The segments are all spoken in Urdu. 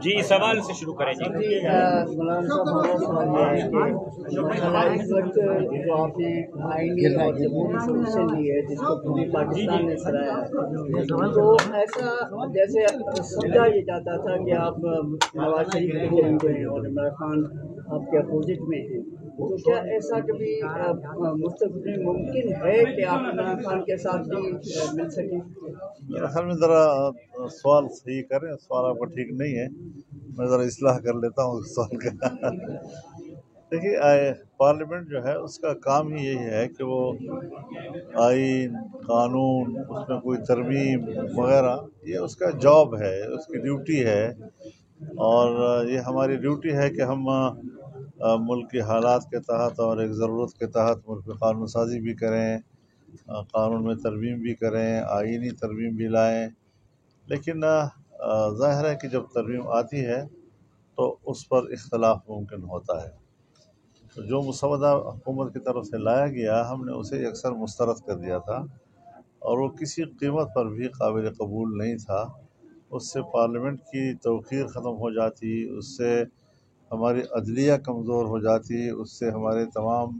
جی سوال سے شروع کریں جی۔ مولانا صاحب ہمارا سوال یہ ہے کہ مثلا اس وقت جو آپ نے آئینی اور جمہوری سولوشن لی ہے جس کو پوری پاکستان نے سراہا ہے، تو ایسا جیسے سمجھا یہ جاتا تھا کہ آپ نواز شریف کے قریب ہیں اور عمران خان آپ کے اپوزٹ میں ہیں، تو کیا ایسا کبھی مستقبل میں ممکن ہے کہ آپ عمران خان کے ساتھ بھی مل سکیں؟ میرے خیال میں ذرا سوال صحیح کریں، سوال آپ کا ٹھیک نہیں ہے، میں ذرا اصلاح کر لیتا ہوں اس سوال کا۔ دیکھیے پارلیمنٹ جو ہے اس کا کام ہی یہی ہے کہ وہ آئین قانون اس میں کوئی ترمیم وغیرہ، یہ اس کا جاب ہے، اس کی ڈیوٹی ہے، اور یہ ہماری ڈیوٹی ہے کہ ہم ملک کے حالات کے تحت اور ایک ضرورت کے تحت ملک میں قانون سازی بھی کریں، قانون میں ترمیم بھی کریں، آئینی ترمیم بھی لائیں، لیکن ظاہر ہے کہ جب ترمیم آتی ہے تو اس پر اختلاف ممکن ہوتا ہے۔ تو جو مسودہ حکومت کی طرف سے لایا گیا ہم نے اسے اکثر مسترد کر دیا تھا، اور وہ کسی قیمت پر بھی قابل قبول نہیں تھا۔ اس سے پارلیمنٹ کی توقیر ختم ہو جاتی، اس سے ہماری عدلیہ کمزور ہو جاتی، اس سے ہمارے تمام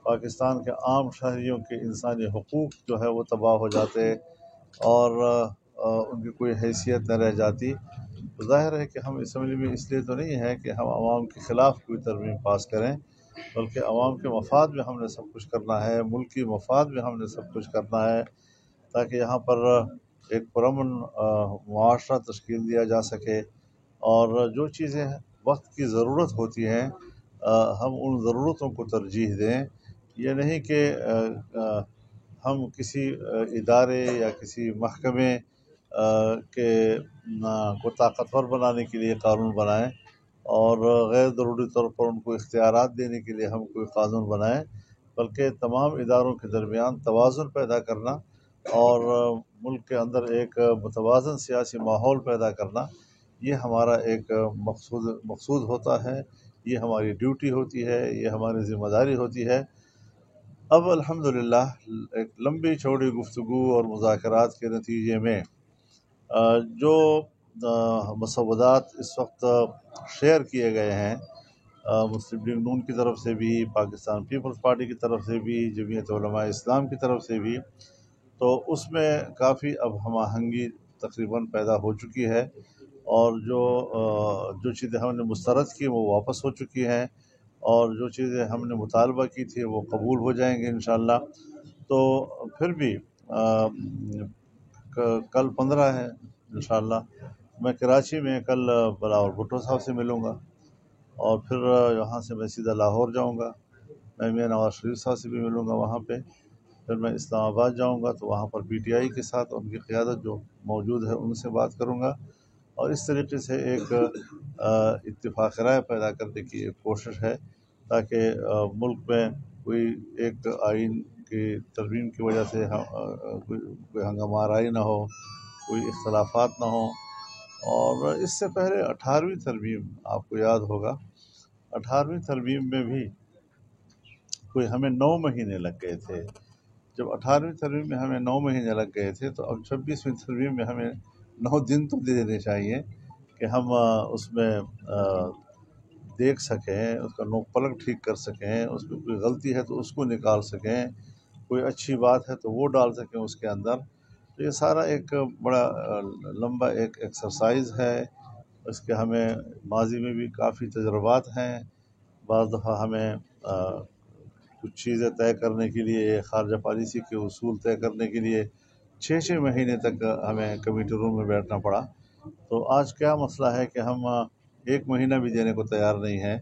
پاکستان کے عام شہریوں کے انسانی حقوق جو ہے وہ تباہ ہو جاتے، اور ان کی کوئی حیثیت نہ رہ جاتی۔ تو ظاہر ہے کہ ہم اسمبلی میں اس لیے تو نہیں ہے کہ ہم عوام کے خلاف کوئی ترمیم پاس کریں، بلکہ عوام کے مفاد میں ہم نے سب کچھ کرنا ہے، ملکی مفاد میں ہم نے سب کچھ کرنا ہے، تاکہ یہاں پر ایک پرامن معاشرہ تشکیل دیا جا سکے، اور جو چیزیں وقت کی ضرورت ہوتی ہیں ہم ان ضرورتوں کو ترجیح دیں۔ یہ نہیں کہ ہم کسی ادارے یا کسی محکمے کے کو طاقتور بنانے کے لیے قانون بنائیں، اور غیر ضروری طور پر ان کو اختیارات دینے کے لیے ہم کوئی قانون بنائیں، بلکہ تمام اداروں کے درمیان توازن پیدا کرنا اور ملک کے اندر ایک متوازن سیاسی ماحول پیدا کرنا، یہ ہمارا ایک مقصود ہوتا ہے، یہ ہماری ڈیوٹی ہوتی ہے، یہ ہماری ذمہ داری ہوتی ہے۔ اب الحمدللہ ایک لمبی چوڑی گفتگو اور مذاکرات کے نتیجے میں جو مسودات اس وقت شیئر کیے گئے ہیں مسلم لیگ نون کی طرف سے بھی، پاکستان پیپلز پارٹی کی طرف سے بھی، جمعیت علماء اسلام کی طرف سے بھی، تو اس میں کافی اب ہم آہنگی تقریباً پیدا ہو چکی ہے، اور جو چیزیں ہم نے مسترد کی وہ واپس ہو چکی ہیں، اور جو چیزیں ہم نے مطالبہ کی تھی وہ قبول ہو جائیں گے انشاءاللہ۔ تو پھر بھی کل 15 ہے انشاءاللہ، میں کراچی میں کل بلاول بھٹو صاحب سے ملوں گا، اور پھر یہاں سے میں سیدھا لاہور جاؤں گا، میں میاں نواز شریف صاحب سے بھی ملوں گا وہاں پہ، پھر میں اسلام آباد جاؤں گا تو وہاں پر پی ٹی آئی کے ساتھ ان کی قیادت جو موجود ہے ان سے بات کروں گا، اور اس طریقے سے ایک اتفاق رائے پیدا کرنے کی ایک کوشش ہے، تاکہ ملک میں کوئی ایک آئین کی ترمیم کی وجہ سے کوئی ہنگامہ آرائی نہ ہو، کوئی اختلافات نہ ہوں۔ اور اس سے پہلے 18ویں ترمیم آپ کو یاد ہوگا، 18ویں ترمیم میں بھی کوئی ہمیں 9 مہینے لگ گئے تھے۔ جب 18ویں ترمیم میں ہمیں 9 مہینے لگ گئے تھے تو اب 26ویں ترمیم میں ہمیں 9 دن تو دے دینے چاہیے کہ ہم اس میں دیکھ سکیں، اس کا نوک پلک ٹھیک کر سکیں، اس میں کوئی غلطی ہے تو اس کو نکال سکیں، کوئی اچھی بات ہے تو وہ ڈال سکیں اس کے اندر۔ تو یہ سارا ایک بڑا لمبا ایک ایکسرسائز ہے، اس کے ہمیں ماضی میں بھی کافی تجربات ہیں۔ بعض دفعہ ہمیں کچھ چیزیں طے کرنے کے لیے، خارجہ پالیسی کے اصول طے کرنے کے لیے 6 مہینے تک ہمیں کمیٹی روم میں بیٹھنا پڑا۔ تو آج کیا مسئلہ ہے کہ ہم 1 مہینہ بھی دینے کو تیار نہیں ہیں،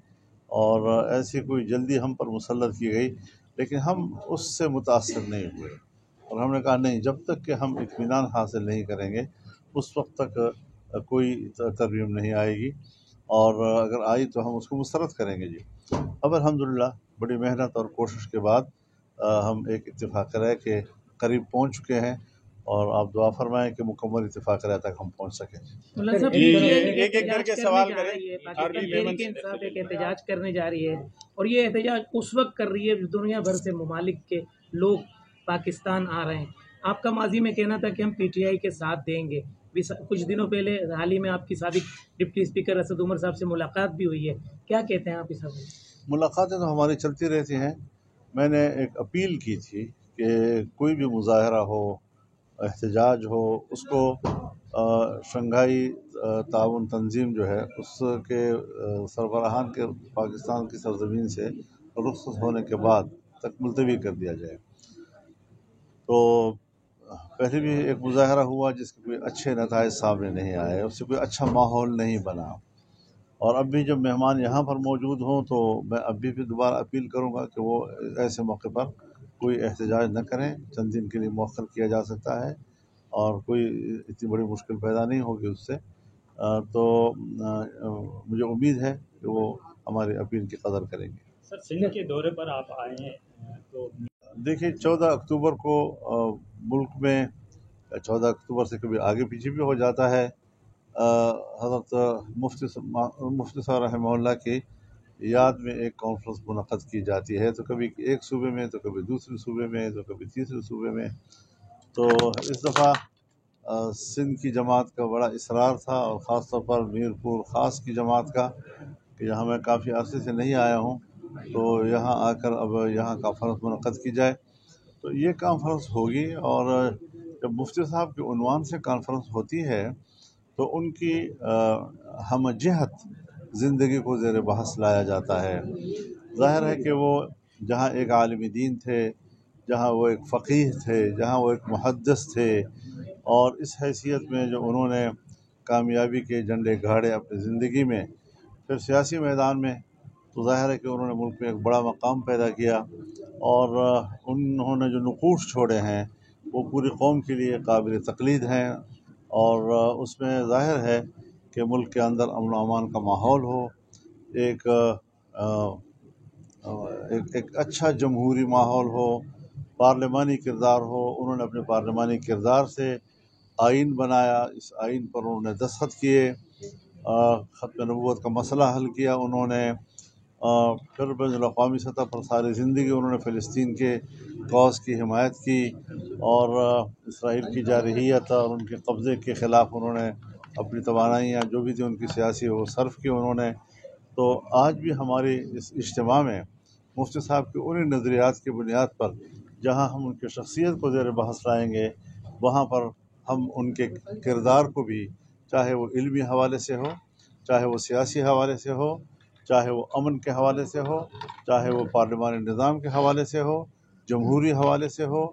اور ایسی کوئی جلدی ہم پر مسلط کی گئی، لیکن ہم اس سے متاثر نہیں ہوئے، اور ہم نے کہا نہیں، جب تک کہ ہم اطمینان حاصل نہیں کریں گے اس وقت تک کوئی ترمیم نہیں آئے گی، اور اگر آئی تو ہم اس کو مسترد کریں گے۔ جی اب الحمدللہ بڑی محنت اور کوشش کے بعد ہم ایک اتفاق رائے کے قریب پہنچ چکے ہیں، اور آپ دعا فرمائیں کہ مکمل اتفاق رائے تک ہم پہنچ سکیں۔ ایک ایک کر کے سوال کریں۔ تحریک انصاف ایک احتجاج کرنے جا رہی ہے، اور یہ احتجاج اس وقت کر رہی ہے جب دنیا بھر سے ممالک کے لوگ پاکستان آ رہے ہیں۔ آپ کا ماضی میں کہنا تھا کہ ہم پی ٹی آئی کے ساتھ دیں گے، کچھ دنوں پہلے حال ہی میں آپ کی سابق ڈپٹی اسپیکر اسد عمر صاحب سے ملاقات بھی ہوئی ہے، کیا کہتے ہیں آپ اس حوالے سے؟ ملاقاتیں تو ہماری چلتی رہتی ہیں. میں نے ایک اپیل کی تھی کہ کوئی بھی مظاہرہ ہو، احتجاج ہو، اس کو شنگھائی تعاون تنظیم جو ہے اس کے سربراہان کے پاکستان کی سرزمین سے رخصت ہونے کے بعد تک ملتوی کر دیا جائے. تو پہلے بھی ایک مظاہرہ ہوا جس کے کوئی اچھے نتائج سامنے نہیں آئے، اس سے کوئی اچھا ماحول نہیں بنا، اور اب بھی جب مہمان یہاں پر موجود ہوں تو میں اب بھی دوبارہ اپیل کروں گا کہ وہ ایسے موقع پر کوئی احتجاج نہ کریں. چند دن کے لیے مؤخر کیا جا سکتا ہے اور کوئی اتنی بڑی مشکل پیدا نہیں ہوگی اس سے. تو مجھے امید ہے کہ وہ ہماری اپیل کی قدر کریں گے. سر سندھ کے دورے پر آپ آئے ہیں تو دیکھیے 14 اکتوبر کو ملک میں 14 اکتوبر سے کبھی آگے پیچھے بھی ہو جاتا ہے. حضرت مفتی صاحب رحمہ اللہ کی یاد میں ایک کانفرنس منعقد کی جاتی ہے، تو کبھی ایک صوبے میں، تو کبھی دوسرے صوبے میں، تو کبھی تیسرے صوبے میں. تو اس دفعہ سندھ کی جماعت کا بڑا اصرار تھا، اور خاص طور پر میرپور خاص کی جماعت کا، کہ یہاں میں کافی عرصے سے نہیں آیا ہوں، تو یہاں آ کر اب یہاں کانفرنس منعقد کی جائے. تو یہ کانفرنس ہوگی، اور جب مفتی صاحب کے عنوان سے کانفرنس ہوتی ہے تو ان کی ہم جہت زندگی کو زیر بحث لایا جاتا ہے. ظاہر ہے کہ وہ جہاں ایک عالم دین تھے، جہاں وہ ایک فقیہ تھے، جہاں وہ ایک محدث تھے، اور اس حیثیت میں جو انہوں نے کامیابی کے جھنڈے گاڑے اپنی زندگی میں، پھر سیاسی میدان میں، تو ظاہر ہے کہ انہوں نے ملک میں ایک بڑا مقام پیدا کیا، اور انہوں نے جو نقوش چھوڑے ہیں وہ پوری قوم کے لیے قابل تقلید ہیں. اور اس میں ظاہر ہے کہ ملک کے اندر امن و امان کا ماحول ہو، ایک اچھا جمہوری ماحول ہو، پارلیمانی کردار ہو. انہوں نے اپنے پارلیمانی کردار سے آئین بنایا، اس آئین پر انہوں نے دستخط کیے، ختم نبوت کا مسئلہ حل کیا انہوں نے، پھر بین الاقوامی سطح پر ساری زندگی انہوں نے فلسطین کے کاز کی حمایت کی، اور اسرائیل کی جارحیت اور ان کے قبضے کے خلاف انہوں نے اپنی توانائیاں جو بھی تھی ان کی سیاسی وہ صرف کی انہوں نے. تو آج بھی ہماری اس اجتماع میں مفتی صاحب کے انہی نظریات کی بنیاد پر جہاں ہم ان کی شخصیت کو زیر بحث لائیں گے، وہاں پر ہم ان کے کردار کو بھی، چاہے وہ علمی حوالے سے ہو، چاہے وہ سیاسی حوالے سے ہو، چاہے وہ امن کے حوالے سے ہو، چاہے وہ پارلیمانی نظام کے حوالے سے ہو، جمہوری حوالے سے ہو،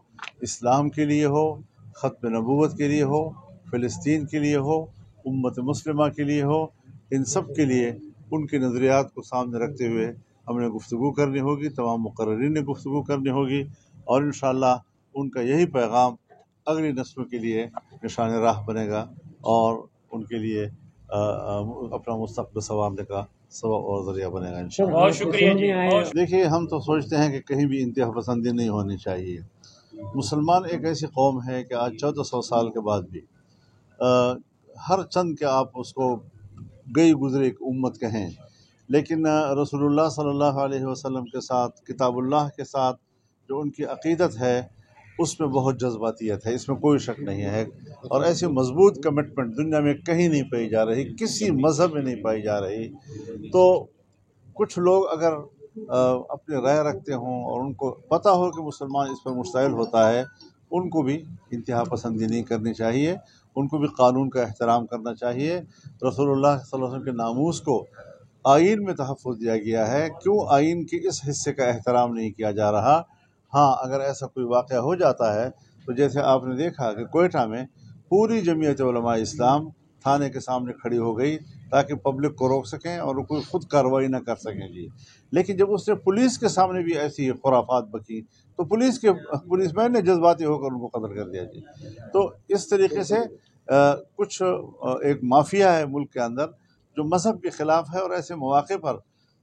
اسلام کے لیے ہو، ختم نبوت کے لیے ہو، فلسطین کے لیے ہو، امت مسلمہ کے لیے ہو، ان سب کے لیے ان کے نظریات کو سامنے رکھتے ہوئے ہم نے گفتگو کرنی ہوگی، تمام مقررین نے گفتگو کرنی ہوگی، اور انشاءاللہ ان کا یہی پیغام اگلی نسلوں کے لیے نشان راہ بنے گا، اور ان کے لیے اپنا مستقبل سنوارنے کا سبب اور ذریعہ بنے گا انشاءاللہ. بہت شکریہ جی. دیکھیے ہم تو سوچتے ہیں کہ کہیں بھی انتہا پسندی نہیں ہونی چاہیے. مسلمان ایک ایسی قوم ہے کہ آج 1400 سال کے بعد بھی ہر چند کے آپ اس کو گئی گزرے ایک امت کہیں، لیکن رسول اللہ صلی اللہ علیہ وسلم کے ساتھ، کتاب اللہ کے ساتھ جو ان کی عقیدت ہے اس میں بہت جذباتیت ہے، اس میں کوئی شک نہیں ہے. اور ایسی مضبوط کمٹمنٹ دنیا میں کہیں نہیں پائی جا رہی، کسی مذہب میں نہیں پائی جا رہی. تو کچھ لوگ اگر اپنی رائے رکھتے ہوں اور ان کو پتہ ہو کہ مسلمان اس پر مشتعل ہوتا ہے، ان کو بھی انتہا پسندی نہیں کرنی چاہیے، ان کو بھی قانون کا احترام کرنا چاہیے. رسول اللہ صلی اللہ علیہ وسلم کے ناموس کو آئین میں تحفظ دیا گیا ہے، کیوں آئین کے اس حصے کا احترام نہیں کیا جا رہا؟ ہاں اگر ایسا کوئی واقعہ ہو جاتا ہے تو جیسے آپ نے دیکھا کہ کوئٹہ میں پوری جمعیت علماء اسلام تھانے کے سامنے کھڑی ہو گئی تاکہ پبلک کو روک سکیں اور کوئی خود کارروائی نہ کر سکیں جی. لیکن جب اس نے پولیس کے سامنے بھی ایسی خرافات بکی تو پولیس مین نے جذباتی ہو کر ان کو قتل کر دیا جی. تو اس طریقے سے کچھ ایک مافیا ہے ملک کے اندر جو مذہب کے خلاف ہے، اور ایسے مواقع پر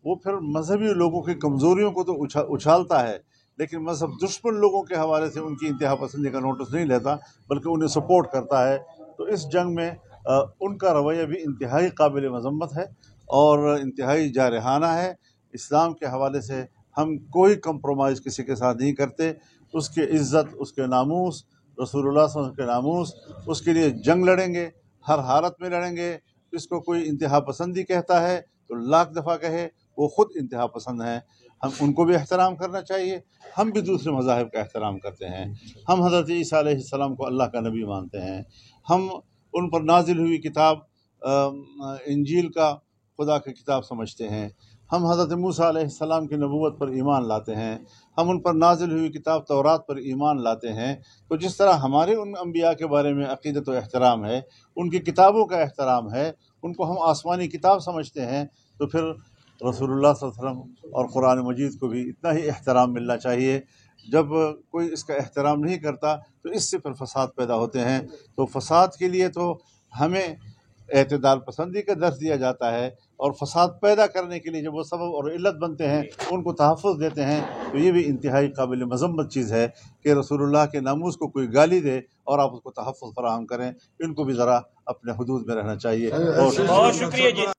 وہ پھر مذہبی لوگوں کی کمزوریوں کو تو اچھالتا ہے، لیکن مذہب دشمن لوگوں کے حوالے سے ان کی انتہا پسندی کا نوٹس نہیں لیتا بلکہ انہیں سپورٹ کرتا ہے. تو اس جنگ میں ان کا رویہ بھی انتہائی قابل مذمت ہے اور انتہائی جارحانہ ہے. اسلام کے حوالے سے ہم کوئی کمپرومائز کسی کے ساتھ نہیں کرتے. اس کی عزت، اس کے ناموس، رسول اللہ صلی اللہ علیہ وسلم کے ناموس، اس کے لیے جنگ لڑیں گے ہر حالت میں لڑیں گے. اس کو کوئی انتہا پسندی کہتا ہے تو لاکھ دفعہ کہے، وہ خود انتہا پسند ہیں. ہم ان کو بھی احترام کرنا چاہیے. ہم بھی دوسرے مذاہب کا احترام کرتے ہیں. ہم حضرت عیسیٰ علیہ السلام کو اللہ کا نبی مانتے ہیں. ہم ان پر نازل ہوئی کتاب انجیل کا خدا کی کتاب سمجھتے ہیں. ہم حضرت موسیٰ علیہ السلام کی نبوت پر ایمان لاتے ہیں. ہم ان پر نازل ہوئی کتاب تورات پر ایمان لاتے ہیں. تو جس طرح ہمارے ان انبیاء کے بارے میں عقیدت و احترام ہے، ان کی کتابوں کا احترام ہے، ان کو ہم آسمانی کتاب سمجھتے ہیں، تو پھر رسول اللہ صلی اللہ علیہ وسلم اور قرآن مجید کو بھی اتنا ہی احترام ملنا چاہیے. جب کوئی اس کا احترام نہیں کرتا تو اس سے پھر فساد پیدا ہوتے ہیں. تو فساد کے لیے تو ہمیں اعتدال پسندی کا درس دیا جاتا ہے، اور فساد پیدا کرنے کے لیے جب وہ سبب اور علت بنتے ہیں ان کو تحفظ دیتے ہیں، تو یہ بھی انتہائی قابل مذمت چیز ہے کہ رسول اللہ کے ناموس کو کوئی گالی دے اور آپ اس کو تحفظ فراہم کریں. ان کو بھی ذرا اپنے حدود میں رہنا چاہیے. بہت شکریہ جی.